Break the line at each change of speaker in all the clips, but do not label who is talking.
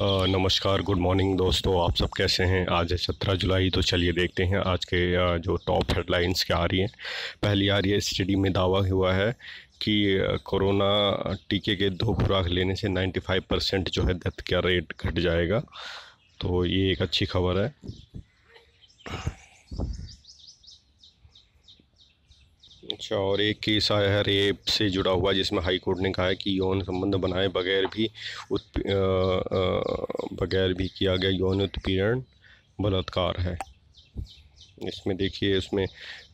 नमस्कार, good morning दोस्तों। आप सब कैसे हैं? आज है 17 जुलाई। तो चलिए देखते हैं आज के जो टॉप हेडलाइंस क्या आ रही हैं। पहली आ रही है, स्टडी में दावा हुआ है कि कोरोना टीके के 2 खुराक लेने से 95% जो है डेथ का रेट घट जाएगा। तो ये एक अच्छी खबर है। अच्छा, और एक केस आया है रेप से जुड़ा हुआ, जिसमें हाई कोर्ट ने कहा है कि यौन संबंध बनाए बगैर भी किया गया यौन उत्पीड़न बलात्कार है। इसमें देखिए, उसमें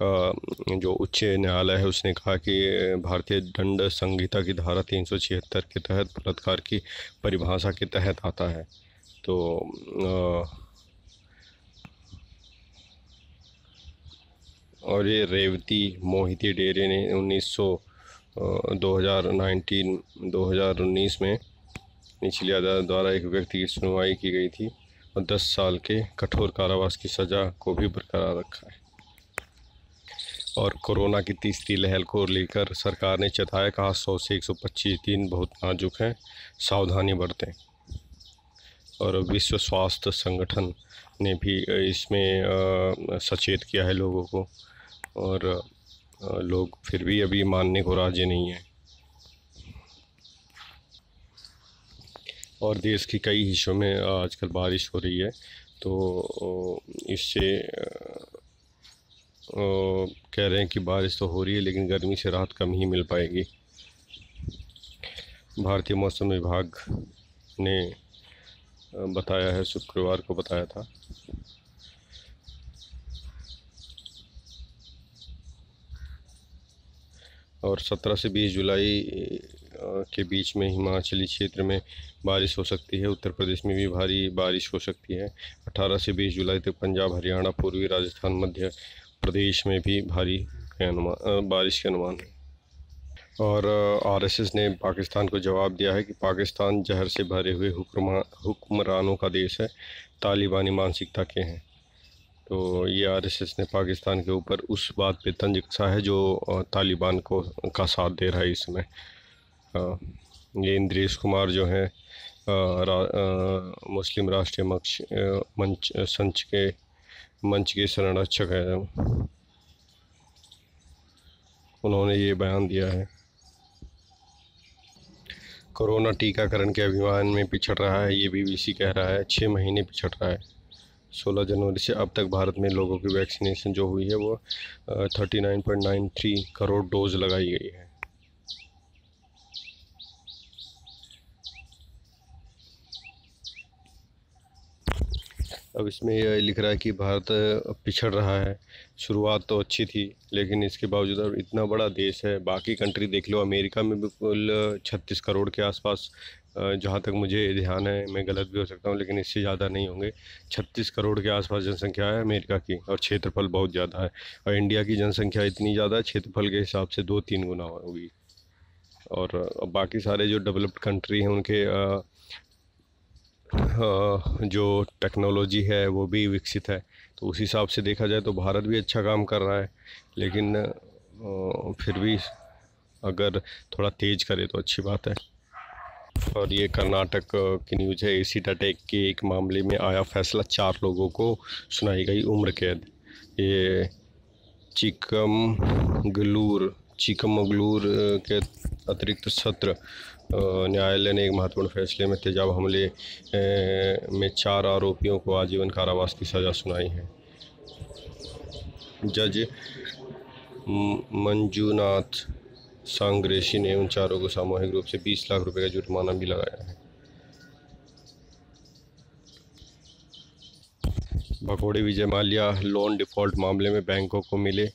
जो उच्च न्यायालय है उसने कहा कि भारतीय दंड संहिता की धारा 376 के तहत बलात्कार की परिभाषा के तहत आता है। तो और ये रेवती मोहिती डेरे ने 2019 में निचली अदालत द्वारा एक व्यक्ति की सुनवाई की गई थी और 10 साल के कठोर कारावास की सज़ा को भी बरकरार रखा है। और कोरोना की तीसरी लहर को लेकर सरकार ने चेताया, कहा 100 से 125 दिन बहुत नाजुक हैं, सावधानी बरतें। और विश्व स्वास्थ्य संगठन ने भी इसमें सचेत किया है लोगों को, और लोग फिर भी अभी मानने को राजी नहीं हैं। और देश के कई हिस्सों में आजकल बारिश हो रही है, तो इससे कह रहे हैं कि बारिश तो हो रही है लेकिन गर्मी से राहत कम ही मिल पाएगी। भारतीय मौसम विभाग ने बताया है, शुक्रवार को बताया था। और 17 से 20 जुलाई के बीच में हिमाचली क्षेत्र में बारिश हो सकती है। उत्तर प्रदेश में भी भारी बारिश हो सकती है। 18 से 20 जुलाई तक पंजाब, हरियाणा, पूर्वी राजस्थान, मध्य प्रदेश में भी भारी बारिश के अनुमान है। और आरएसएस ने पाकिस्तान को जवाब दिया है कि पाकिस्तान जहर से भरे हुए हुक्मरानों का देश है, तालिबानी मानसिकता के हैं। तो ये आरएसएस ने पाकिस्तान के ऊपर उस बात पे तंज कसा है जो तालिबान का साथ दे रहा है इस समय। ये इंद्रेश कुमार जो है मुस्लिम राष्ट्रीय मंच के संरक्षक हैं, उन्होंने ये बयान दिया है। कोरोना टीकाकरण के अभियान में पिछड़ रहा है, ये बीबीसी कह रहा है। 6 महीने पिछड़ रहा है। 16 जनवरी से अब तक भारत में लोगों की वैक्सीनेशन जो हुई है वो 39.93 करोड़ डोज लगाई गई है। अब इसमें यह लिख रहा है कि भारत पिछड़ रहा है। शुरुआत तो अच्छी थी, लेकिन इसके बावजूद अब इतना बड़ा देश है। बाकी कंट्री देख लो, अमेरिका में भी कुल 36 करोड़ के आसपास, जहाँ तक मुझे ध्यान है, मैं गलत भी हो सकता हूँ लेकिन इससे ज़्यादा नहीं होंगे। 36 करोड़ के आसपास जनसंख्या है अमेरिका की, और क्षेत्रफल बहुत ज़्यादा है। और इंडिया की जनसंख्या इतनी ज़्यादा है, क्षेत्रफल के हिसाब से 2-3 गुना होगी। और बाकी सारे जो डेवलप्ड कंट्री हैं उनके जो टेक्नोलॉजी है वो भी विकसित है। तो उस हिसाब से देखा जाए तो भारत भी अच्छा काम कर रहा है, लेकिन फिर भी अगर थोड़ा तेज करे तो अच्छी बात है। और ये कर्नाटक की न्यूज़ है। एसिड अटैक के एक मामले में आया फैसला, 4 लोगों को सुनाई गई उम्र कैद। ये चिकमगलूर के अतिरिक्त सत्र न्यायालय ने एक महत्वपूर्ण फैसले में तेजाब हमले में 4 आरोपियों को आजीवन कारावास की सज़ा सुनाई है। जज मंजूनाथ सांग्रेशी ने उन चारों को सामूहिक रूप से 20 लाख रुपए का जुर्माना भी लगाया है। भगोड़े विजय माल्या लोन डिफ़ॉल्ट मामले में बैंकों को मिले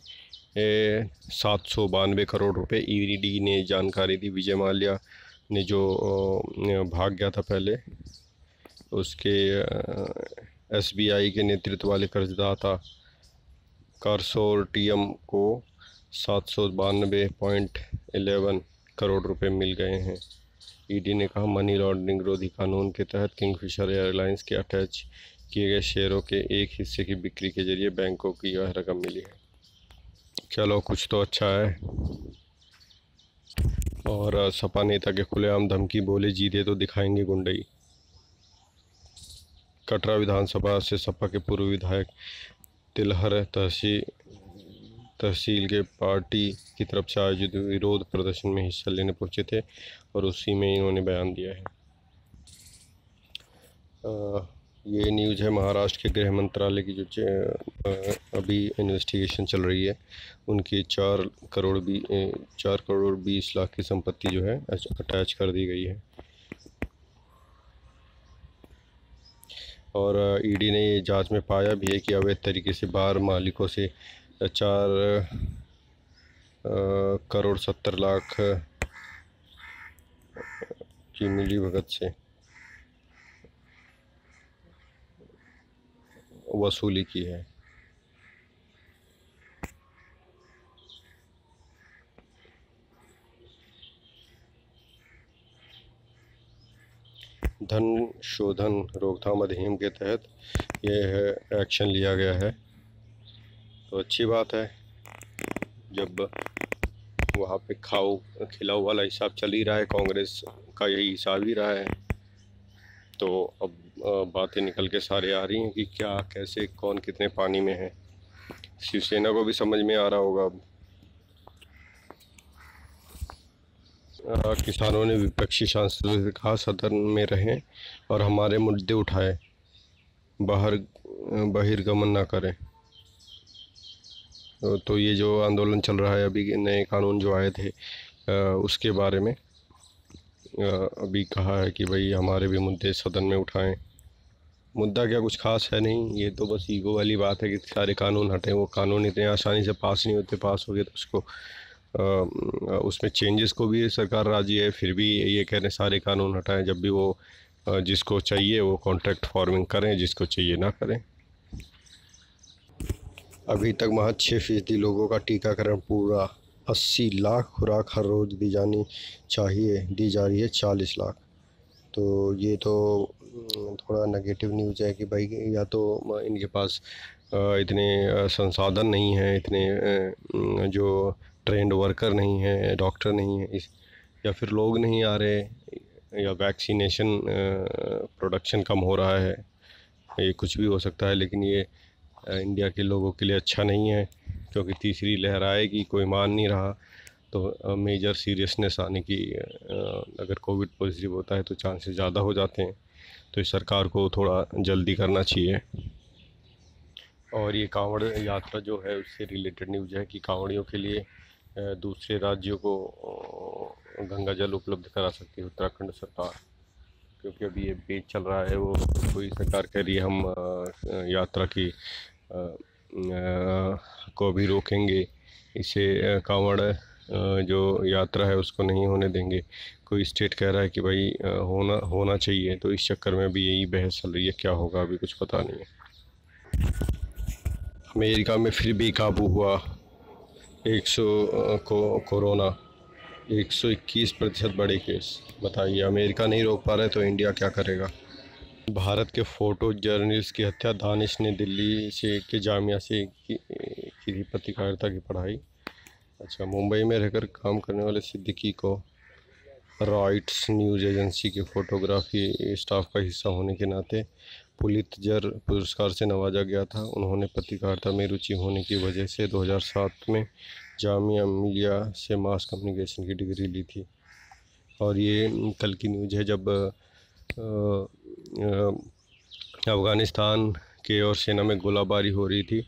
792 करोड़ रुपए, ईडी ने जानकारी दी। विजय माल्या ने जो भाग गया था पहले, उसके एसबीआई के नेतृत्व वाले कर्जदाता कंसोर्टियम को 792.11 करोड़ रुपए मिल गए हैं। ईडी ने कहा, मनी लॉन्ड्रिंग विरोधी कानून के तहत किंगफिशर एयरलाइंस के अटैच किए गए शेयरों के एक हिस्से की बिक्री के जरिए बैंकों की यह रकम मिली है। चलो, कुछ तो अच्छा है। और सपा नेता के खुलेआम धमकी, बोले जीते तो दिखाएंगे गुंडई। कटरा विधानसभा से सपा के पूर्व विधायक तिलहर तहसील के पार्टी की तरफ से आयोजित विरोध प्रदर्शन में हिस्सा लेने पहुंचे थे और उसी में इन्होंने बयान दिया है। ये न्यूज़ है महाराष्ट्र के गृह मंत्रालय की, जो अभी इन्वेस्टिगेशन चल रही है। उनकी 4 करोड़ 20 लाख की संपत्ति जो है अटैच कर दी गई है। और ईडी ने ये जांच में पाया भी है कि अवैध तरीके से बार मालिकों से 4 करोड़ 70 लाख की मिलीभगत से वसूली की है। धन शोधन रोकथाम अधिनियम के तहत यह एक्शन लिया गया है, तो अच्छी बात है। जब वहाँ पे खिलाओ वाला हिसाब चल ही रहा है, कांग्रेस का यही हिसाब ही रहा है, तो अब बातें निकल के सारे आ रही हैं कि क्या, कैसे, कौन कितने पानी में है। शिवसेना को भी समझ में आ रहा होगा अब। किसानों ने विपक्षी सांसदों से कहा सदन में रहें और हमारे मुद्दे उठाएं, बहिर्गमन ना करें। तो ये जो आंदोलन चल रहा है, अभी नए कानून जो आए थे उसके बारे में अभी कहा है कि भाई हमारे भी मुद्दे सदन में उठाएं। मुद्दा क्या कुछ खास है नहीं, ये तो बस ईगो वाली बात है कि सारे कानून हटें। वो कानून इतने आसानी से पास नहीं होते, पास हो गए तो उसको उसमें चेंजेस को भी सरकार राजी है, फिर भी ये कह रहे सारे कानून हटाएं। जब भी वो जिसको चाहिए वो कॉन्ट्रैक्ट फार्मिंग करें, जिसको चाहिए ना करें। अभी तक महज 6% लोगों का टीकाकरण पूरा। 80 लाख खुराक हर रोज़ दी जा रही है 40 लाख। तो ये तो थोड़ा नेगेटिव न्यूज़ है कि भाई या तो इनके पास इतने संसाधन नहीं हैं, इतने जो ट्रेंड वर्कर नहीं है, डॉक्टर नहीं है, या फिर लोग नहीं आ रहे, या वैक्सीनेशन प्रोडक्शन कम हो रहा है। ये कुछ भी हो सकता है, लेकिन ये इंडिया के लोगों के लिए अच्छा नहीं है, क्योंकि तीसरी लहर आएगी, कोई मान नहीं रहा, तो मेजर सीरियसनेस आने की, अगर कोविड पॉजिटिव होता है तो चांसेस ज़्यादा हो जाते हैं। तो इस सरकार को थोड़ा जल्दी करना चाहिए। और ये कांवड़ यात्रा जो है उससे रिलेटेड न्यूज़ है कि कांवड़ियों के लिए दूसरे राज्यों को गंगा जल उपलब्ध करा सकती है उत्तराखंड सरकार, क्योंकि अभी ये पेज चल रहा है। वो कोई सरकार कह रही है हम यात्रा की को भी रोकेंगे, इसे कांवड़ जो यात्रा है उसको नहीं होने देंगे। कोई स्टेट कह रहा है कि भाई होना चाहिए। तो इस चक्कर में भी यही बहस चल रही है, क्या होगा अभी कुछ पता नहीं है। अमेरिका में फिर भी काबू हुआ 100 कोरोना, 121% बड़े केस। बताइए, अमेरिका नहीं रोक पा रहा है तो इंडिया क्या करेगा। भारत के फोटो जर्नलिस्ट की हत्या। दानिश ने दिल्ली से के जामिया से की थी पत्रकारिता की पढ़ाई। अच्छा, मुंबई में रहकर काम करने वाले सिद्दीकी को रॉयटर्स न्यूज़ एजेंसी के फोटोग्राफी स्टाफ का हिस्सा होने के नाते पुलित्जर पुरस्कार से नवाजा गया था। उन्होंने पत्रकारिता में रुचि होने की वजह से 2007 में जामिया मिलिया से मास कम्युनिकेशन की डिग्री ली थी। और ये कल की न्यूज़ है, जब अफ़गानिस्तान के और सेना में गोलाबारी हो रही थी,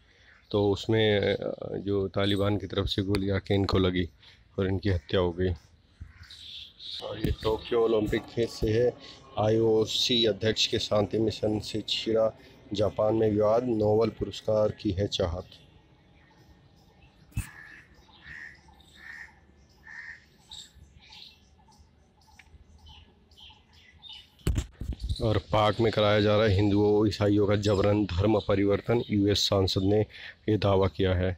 तो उसमें जो तालिबान की तरफ से गोली आके इनको लगी और इनकी हत्या हो गई। और ये टोक्यो ओलंपिक से है। IOC अध्यक्ष के शांति मिशन से छिड़ा जापान में विवाद। नोबेल पुरस्कार की है चाहत। और पाक में कराया जा रहा है हिंदुओं ईसाइयों का जबरन धर्म परिवर्तन। US सांसद ने ये दावा किया है।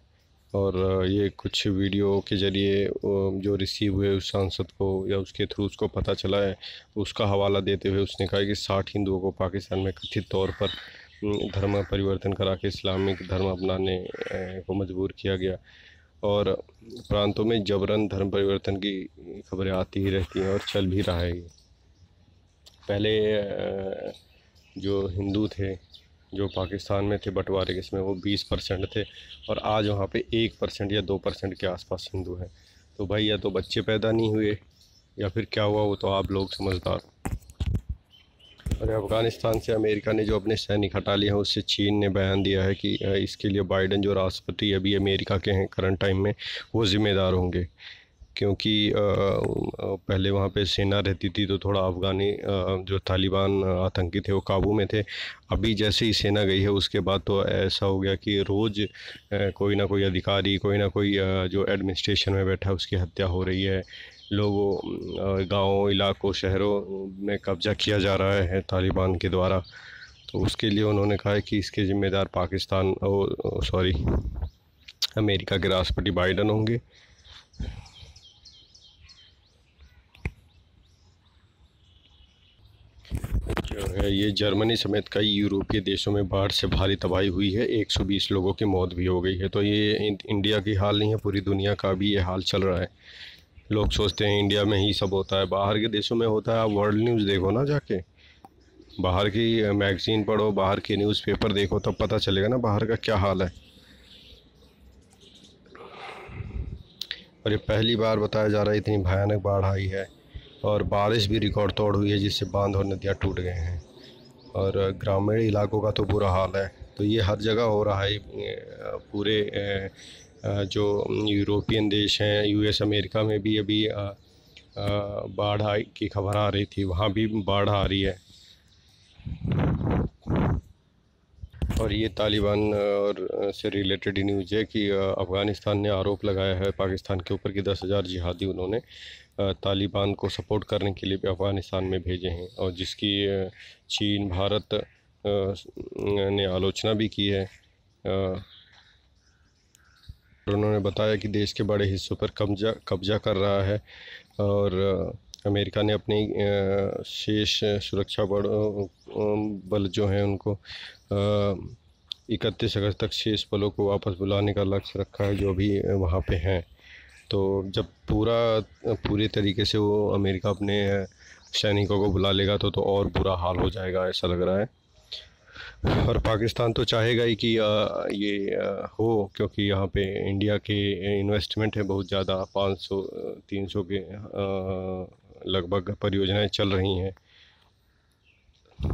और ये कुछ वीडियो के ज़रिए जो रिसीव हुए उस सांसद को या उसके थ्रू उसको पता चला है, तो उसका हवाला देते हुए उसने कहा कि 60 हिंदुओं को पाकिस्तान में कथित तौर पर धर्म परिवर्तन करा के इस्लामिक धर्म अपनाने को मजबूर किया गया। और प्रांतों में जबरन धर्म परिवर्तन की खबरें आती ही रहती हैं और चल भी रहा है। पहले जो हिंदू थे जो पाकिस्तान में थे बंटवारे के समय वो 20% थे, और आज वहाँ पे 1% या 2% के आसपास हिंदू हैं। तो भाई या तो बच्चे पैदा नहीं हुए या फिर क्या हुआ, वो तो आप लोग समझदार। और अफ़गानिस्तान से अमेरिका ने जो अपने सैनिक हटा लिए हैं, उससे चीन ने बयान दिया है कि इसके लिए बाइडन जो राष्ट्रपति अभी अमेरिका के हैं करंट टाइम में, वो ज़िम्मेदार होंगे। क्योंकि पहले वहाँ पे सेना रहती थी तो थोड़ा अफ़गानी जो तालिबान आतंकी थे वो काबू में थे। अभी जैसे ही सेना गई है उसके बाद तो ऐसा हो गया कि रोज़ कोई ना कोई अधिकारी, कोई ना कोई जो एडमिनिस्ट्रेशन में बैठा है उसकी हत्या हो रही है। लोगों गाँव इलाकों शहरों में कब्ज़ा किया जा रहा है तालिबान के द्वारा। तो उसके लिए उन्होंने कहा है कि इसके ज़िम्मेदार पाकिस्तान सॉरी अमेरिका के राष्ट्रपति बाइडन होंगे। जो है ये जर्मनी समेत कई यूरोपीय देशों में बाढ़ से भारी तबाही हुई है, 120 लोगों की मौत भी हो गई है। तो ये इंडिया की हाल नहीं है, पूरी दुनिया का भी ये हाल चल रहा है। लोग सोचते हैं इंडिया में ही सब होता है, बाहर के देशों में होता है। आप वर्ल्ड न्यूज़ देखो ना जाके, बाहर की मैगज़ीन पढ़ो, बाहर के न्यूज़पेपर देखो, तब पता चलेगा ना बाहर का क्या हाल है। और ये पहली बार बताया जा रहा है इतनी भयानक बाढ़ आई है, और बारिश भी रिकॉर्ड तोड़ हुई है जिससे बांध और नदियाँ टूट गए हैं। और ग्रामीण इलाकों का तो बुरा हाल है। तो ये हर जगह हो रहा है, पूरे जो यूरोपियन देश हैं, यूएस अमेरिका में भी अभी बाढ़ की खबर आ रही थी, वहाँ भी बाढ़ आ रही है। और ये तालिबान और से रिलेटेड न्यूज़ है कि अफ़गानिस्तान ने आरोप लगाया है पाकिस्तान के ऊपर कि 10,000 जिहादी उन्होंने तालिबान को सपोर्ट करने के लिए भी अफ़गानिस्तान में भेजे हैं, और जिसकी चीन भारत ने आलोचना भी की है। उन्होंने बताया कि देश के बड़े हिस्सों पर कब्जा कर रहा है, और अमेरिका ने अपनी शेष सुरक्षा बल जो हैं उनको 31 अगस्त तक शेष बलों को वापस बुलाने का लक्ष्य रखा है जो भी वहाँ पे हैं। तो जब पूरी तरीके से वो अमेरिका अपने सैनिकों को बुला लेगा तो और बुरा हाल हो जाएगा, ऐसा लग रहा है। और पाकिस्तान तो चाहेगा ही कि ये हो, क्योंकि यहाँ पे इंडिया के इन्वेस्टमेंट है बहुत ज़्यादा, 500-300 के लगभग परियोजनाएं चल रही हैं।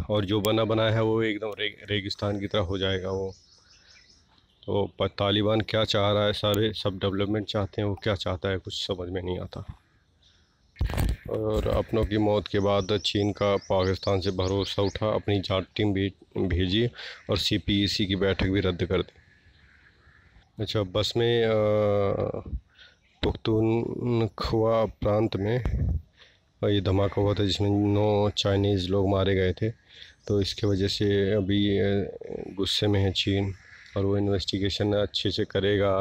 और जो बना बनाया है वो एकदम रेगिस्तान की तरह हो जाएगा वो। तो तालिबान क्या चाह रहा है, सारे सब डेवलपमेंट चाहते हैं, वो क्या चाहता है कुछ समझ में नहीं आता। और अपनों की मौत के बाद चीन का पाकिस्तान से भरोसा उठा, अपनी जांच टीम भेजी और सीपीईसी की बैठक भी रद्द कर दी। अच्छा, बस में पुख्तूनख्वा प्रांत में ये धमाका हुआ था जिसमें 9 चाइनीज़ लोग मारे गए थे। तो इसके वजह से अभी गुस्से में है चीन, और वो इन्वेस्टिगेशन अच्छे से करेगा,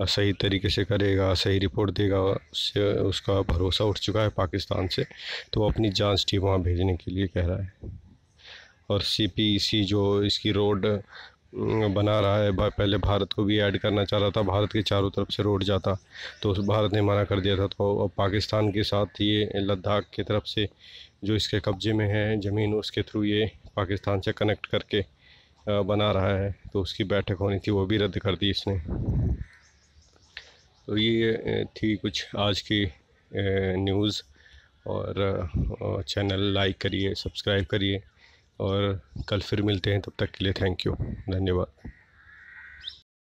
सही तरीके से करेगा, सही रिपोर्ट देगा। उससे उसका भरोसा उठ चुका है पाकिस्तान से, तो वो अपनी जांच टीम वहाँ भेजने के लिए कह रहा है। और सीपीईसी जो इसकी रोड बना रहा है, पहले भारत को भी ऐड करना चाह रहा था, भारत के चारों तरफ से रोड जाता, तो उस भारत ने मना कर दिया था। तो पाकिस्तान के साथ ये लद्दाख की तरफ से जो इसके कब्ज़े में है ज़मीन, उसके थ्रू ये पाकिस्तान से कनेक्ट करके बना रहा है। तो उसकी बैठक होनी थी, वो भी रद्द कर दी इसने। तो ये थी कुछ आज की न्यूज़। और चैनल लाइक करिए, सब्सक्राइब करिए, और कल फिर मिलते हैं। तब तक के लिए थैंक यू, धन्यवाद।